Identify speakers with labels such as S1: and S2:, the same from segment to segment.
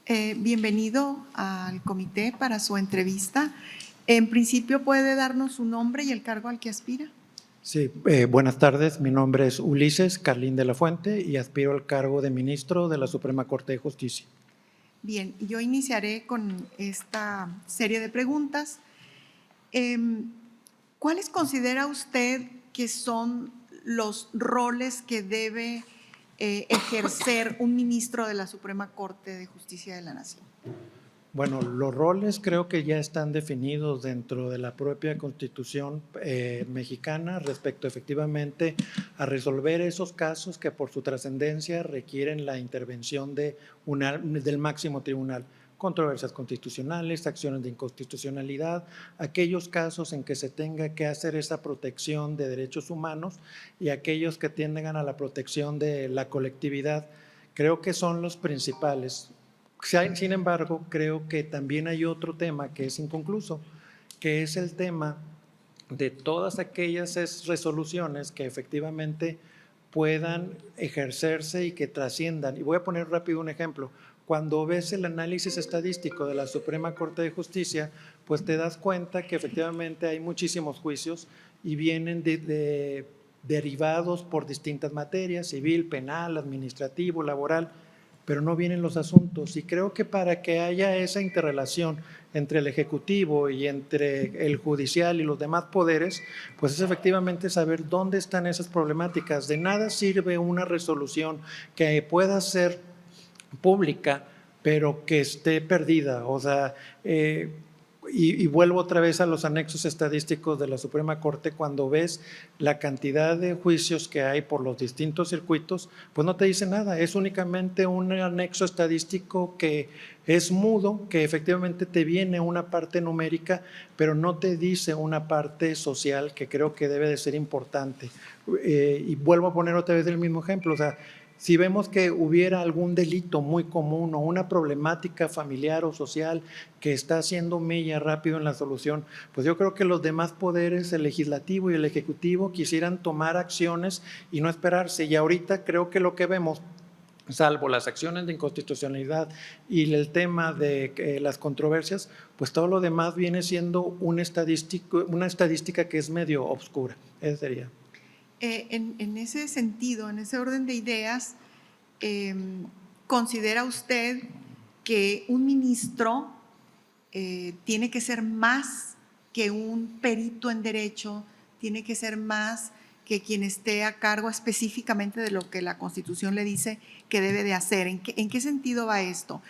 S1: Bienvenido al comité para su entrevista. En principio, ¿puede darnos su nombre y el cargo al que aspira?
S2: Sí, buenas tardes. Mi nombre es Ulises Carlín de la Fuente y aspiro al cargo de ministro de la Suprema Corte de Justicia.
S1: Bien, yo iniciaré con esta serie de preguntas. ¿Cuáles considera usted que son los roles que debe ejercer un ministro de la Suprema Corte de Justicia de la Nación?
S2: Bueno, los roles creo que ya están definidos dentro de la propia Constitución mexicana respecto efectivamente a resolver esos casos que por su trascendencia requieren la intervención del máximo tribunal. Controversias constitucionales, acciones de inconstitucionalidad, aquellos casos en que se tenga que hacer esa protección de derechos humanos y aquellos que tiendan a la protección de la colectividad. Creo que son los principales. Sin embargo, creo que también hay otro tema que es inconcluso, que es el tema de todas aquellas resoluciones que efectivamente puedan ejercerse y que trasciendan. Y voy a poner rápido un ejemplo. Cuando ves el análisis estadístico de la Suprema Corte de Justicia, pues te das cuenta que efectivamente hay muchísimos juicios y vienen derivados por distintas materias, civil, penal, administrativo, laboral, pero no vienen los asuntos. Y creo que para que haya esa interrelación entre el Ejecutivo y entre el Judicial y los demás poderes, pues es efectivamente saber dónde están esas problemáticas. De nada sirve una resolución que pueda ser pública, pero que esté perdida. O sea, y vuelvo otra vez a los anexos estadísticos de la Suprema Corte. Cuando ves la cantidad de juicios que hay por los distintos circuitos, pues no te dice nada, es únicamente un anexo estadístico que es mudo, que efectivamente te viene una parte numérica, pero no te dice una parte social que creo que debe de ser importante. Y vuelvo a poner otra vez el mismo ejemplo, o sea, si vemos que hubiera algún delito muy común o una problemática familiar o social que está haciendo mella rápido en la solución, pues yo creo que los demás poderes, el legislativo y el ejecutivo, quisieran tomar acciones y no esperarse. Y ahorita creo que lo que vemos, salvo las acciones de inconstitucionalidad y el tema de las controversias, pues todo lo demás viene siendo una estadística que es medio obscura. Ese sería.
S1: En ese sentido, en ese orden de ideas, ¿considera usted que un ministro tiene que ser más que un perito en derecho, tiene que ser más que quien esté a cargo específicamente de lo que la Constitución le dice que debe de hacer? ¿En qué sentido va esto?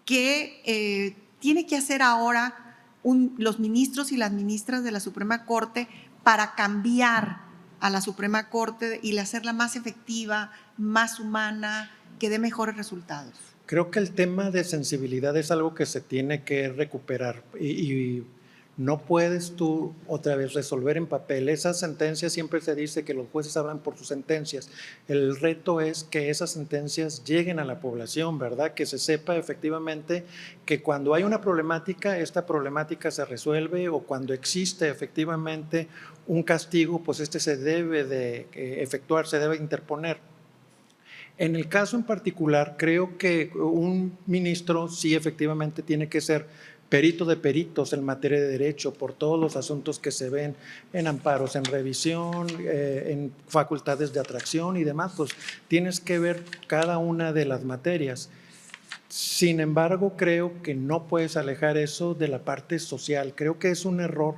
S1: ¿Qué tiene que hacer ahora los ministros y las ministras de la Suprema Corte para cambiar a la Suprema Corte y hacerla más efectiva, más humana, que dé mejores resultados?
S2: Creo que el tema de sensibilidad es algo que se tiene que recuperar y no puedes tú otra vez resolver en papel. Esas sentencias, siempre se dice que los jueces hablan por sus sentencias. El reto es que esas sentencias lleguen a la población, ¿verdad? Que se sepa efectivamente que cuando hay una problemática, esta problemática se resuelve, o cuando existe efectivamente un castigo, pues este se debe de efectuar, se debe interponer. En el caso en particular, creo que un ministro sí efectivamente tiene que ser perito de peritos en materia de derecho por todos los asuntos que se ven en amparos, en revisión, en facultades de atracción y demás, pues tienes que ver cada una de las materias. Sin embargo, creo que no puedes alejar eso de la parte social. Creo que es un error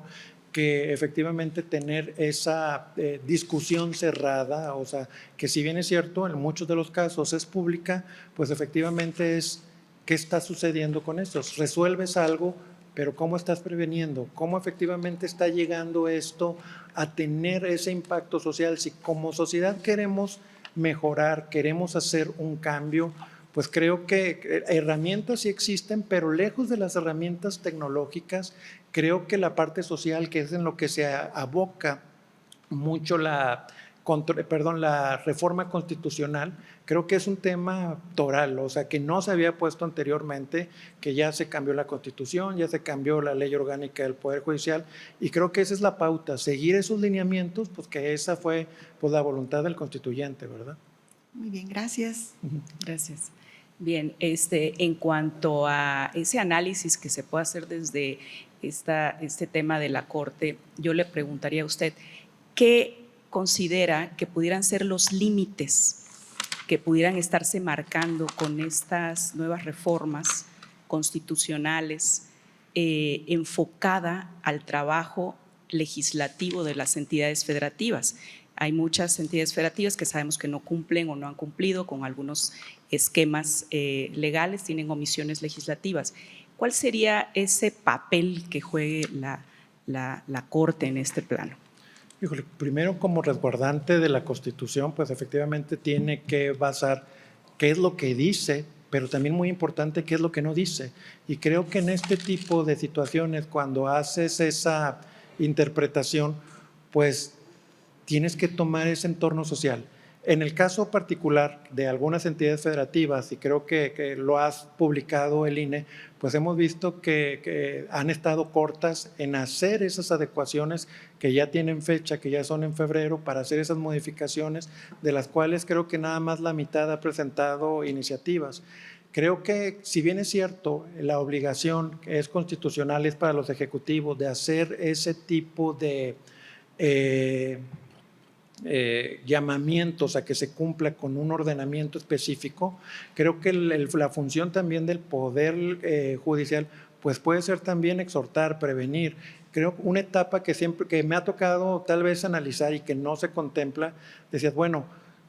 S2: que efectivamente tener esa discusión cerrada, o sea, que si bien es cierto, en muchos de los casos es pública, pues efectivamente es qué está sucediendo con esto. Resuelves algo, pero ¿cómo estás preveniendo? ¿Cómo efectivamente está llegando esto a tener ese impacto social? Si como sociedad queremos mejorar, queremos hacer un cambio, pues creo que herramientas sí existen, pero lejos de las herramientas tecnológicas, creo que la parte social, que es en lo que se aboca mucho la reforma constitucional, creo que es un tema toral, o sea, que no se había puesto anteriormente, que ya se cambió la Constitución, ya se cambió la ley orgánica del Poder Judicial, y creo que esa es la pauta, seguir esos lineamientos, pues que esa fue pues la voluntad del constituyente, ¿verdad?
S1: Muy bien, gracias.
S3: Gracias. Bien, en cuanto a ese análisis que se puede hacer desde este tema de la Corte, yo le preguntaría a usted, ¿qué considera que pudieran ser los límites que pudieran estarse marcando con estas nuevas reformas constitucionales enfocada al trabajo legislativo de las entidades federativas? Hay muchas entidades federativas que sabemos que no cumplen o no han cumplido con algunos esquemas legales, tienen omisiones legislativas. ¿Cuál sería ese papel que juegue la Corte en este plano?
S2: Híjole, primero, como resguardante de la Constitución, pues efectivamente tiene que basar qué es lo que dice, pero también muy importante qué es lo que no dice. Y creo que en este tipo de situaciones, cuando haces esa interpretación, pues tienes que tomar ese entorno social. En el caso particular de algunas entidades federativas, y creo que lo has publicado el INE, pues hemos visto que han estado cortas en hacer esas adecuaciones que ya tienen fecha, que ya son en febrero, para hacer esas modificaciones, de las cuales creo que nada más la mitad ha presentado iniciativas. Creo que, si bien es cierto, la obligación que es constitucional es para los ejecutivos de hacer ese tipo de llamamientos a que se cumpla con un ordenamiento específico, creo que la función también del Poder Judicial pues puede ser también exhortar, prevenir. Creo que una etapa que me ha tocado tal vez analizar y que no se contempla, decías, bueno,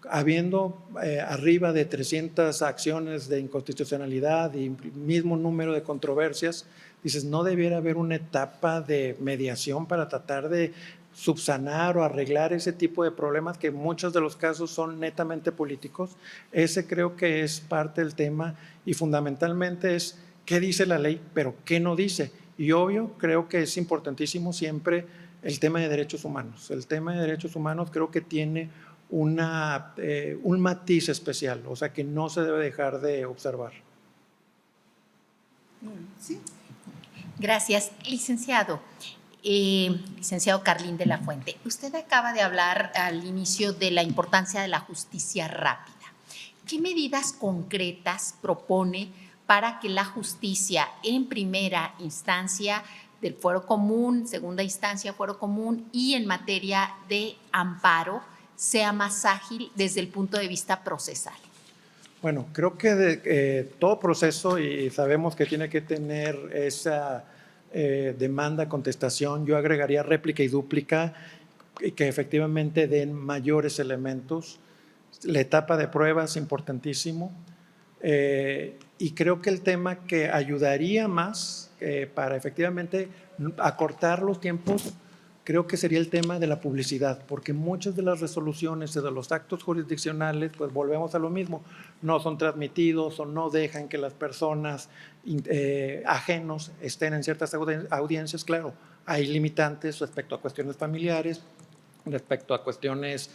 S2: habiendo arriba de 300 acciones de inconstitucionalidad y mismo número de controversias, dices, no debiera haber una etapa de mediación para tratar de subsanar o arreglar ese tipo de problemas que en muchos de los casos son netamente políticos. Ese creo que es parte del tema, y fundamentalmente es qué dice la ley, pero qué no dice. Y obvio, creo que es importantísimo siempre el tema de derechos humanos. El tema de derechos humanos creo que tiene un matiz especial, o sea que no se debe dejar de observar.
S1: Sí.
S4: Gracias, licenciado. Licenciado Carlín de la Fuente, usted acaba de hablar al inicio de la importancia de la justicia rápida. ¿Qué medidas concretas propone para que la justicia en primera instancia del fuero común, segunda instancia fuero común y en materia de amparo sea más ágil desde el punto de vista procesal?
S2: Bueno, creo que todo proceso, y sabemos que tiene que tener esa demanda, contestación, yo agregaría réplica y dúplica, y que efectivamente den mayores elementos. La etapa de pruebas, importantísimo. Y creo que el tema que ayudaría más para efectivamente acortar los tiempos, creo que sería el tema de la publicidad, porque muchas de las resoluciones de los actos jurisdiccionales, pues volvemos a lo mismo, no son transmitidos o no dejan que las personas ajenos estén en ciertas audiencias. Claro, hay limitantes respecto a cuestiones familiares, respecto a cuestiones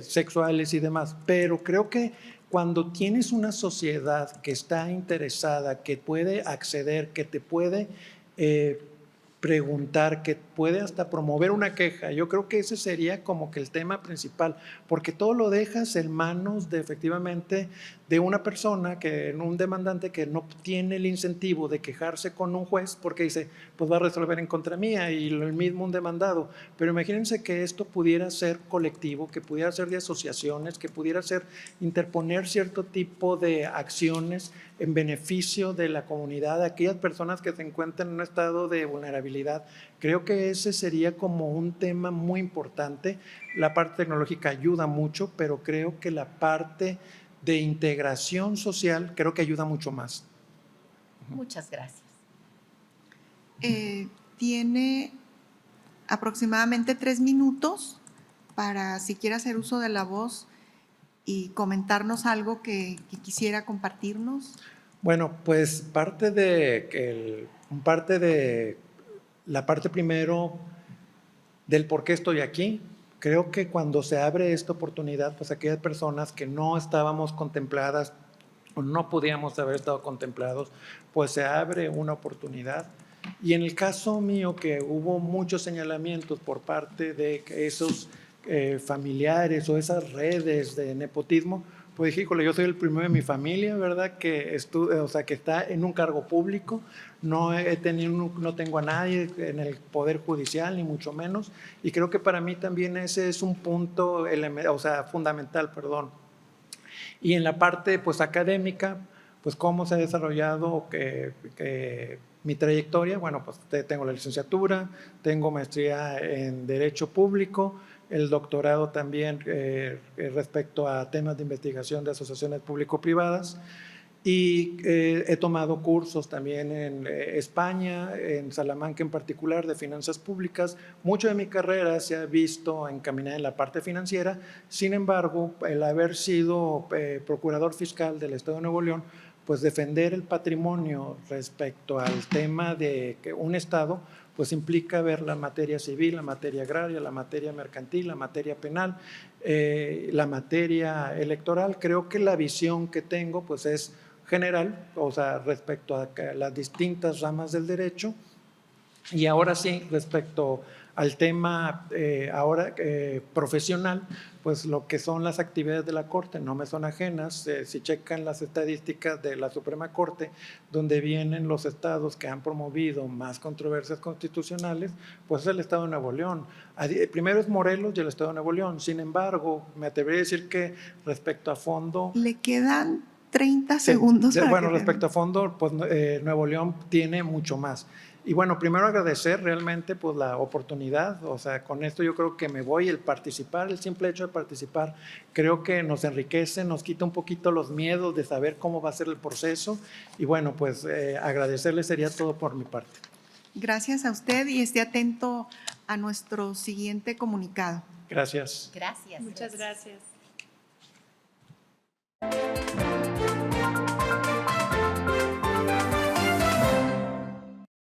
S2: sexuales y demás, pero creo que cuando tienes una sociedad que está interesada, que puede acceder, que te puede preguntar, que puede hasta promover una queja, yo creo que ese sería como que el tema principal, porque todo lo dejas en manos de efectivamente de una persona, en un demandante que no tiene el incentivo de quejarse con un juez porque dice, pues va a resolver en contra mía, y el mismo un demandado. Pero imagínense que esto pudiera ser colectivo, que pudiera ser de asociaciones, que pudiera ser interponer cierto tipo de acciones en beneficio de la comunidad, de aquellas personas que se encuentran en un estado de vulnerabilidad. Creo que ese sería como un tema muy importante. La parte tecnológica ayuda mucho, pero creo que la parte de integración social creo que ayuda mucho más.
S4: Muchas gracias.
S1: Tiene aproximadamente 3 minutos para, si quiere hacer uso de la voz y comentarnos algo que quisiera compartirnos.
S2: Bueno, pues parte de la parte primero del por qué estoy aquí. Creo que cuando se abre esta oportunidad, pues aquellas personas que no estábamos contempladas o no podíamos haber estado contemplados, pues se abre una oportunidad. Y en el caso mío, que hubo muchos señalamientos por parte de esos familiares o esas redes de nepotismo, pues dije, híjole, yo soy el primero de mi familia, ¿verdad? Que que está en un cargo público, no tengo a nadie en el Poder Judicial, ni mucho menos, y creo que para mí también ese es un punto fundamental, perdón. Y en la parte pues académica, pues cómo se ha desarrollado mi trayectoria. Bueno, pues tengo la licenciatura, tengo maestría en Derecho Público, el doctorado también respecto a temas de investigación de asociaciones público-privadas, y he tomado cursos también en España, en Salamanca en particular, de finanzas públicas. Mucho de mi carrera se ha visto encaminada en la parte financiera. Sin embargo, el haber sido procurador fiscal del Estado de Nuevo León, pues defender el patrimonio respecto al tema de que un Estado pues implica ver la materia civil, la materia agraria, la materia mercantil, la materia penal, la materia electoral. Creo que la visión que tengo pues es general, respecto a las distintas ramas del derecho. Y ahora sí, respecto al tema profesional, pues lo que son las actividades de la Corte no me son ajenas. Si checan las estadísticas de la Suprema Corte, donde vienen los estados que han promovido más controversias constitucionales, pues es el Estado de Nuevo León. Primero es Morelos y el Estado de Nuevo León. Sin embargo, me atrevería a decir que respecto a fondo…
S1: Le quedan 30 segundos.
S2: Bueno, respecto a fondo, pues Nuevo León tiene mucho más. Y bueno, primero agradecer realmente pues la oportunidad, con esto yo creo que me voy, el participar, el simple hecho de participar, creo que nos enriquece, nos quita un poquito los miedos de saber cómo va a ser el proceso, y bueno, pues agradecerle sería todo por mi parte.
S1: Gracias a usted y esté atento a nuestro siguiente comunicado.
S2: Gracias.
S4: Gracias.
S3: Muchas gracias.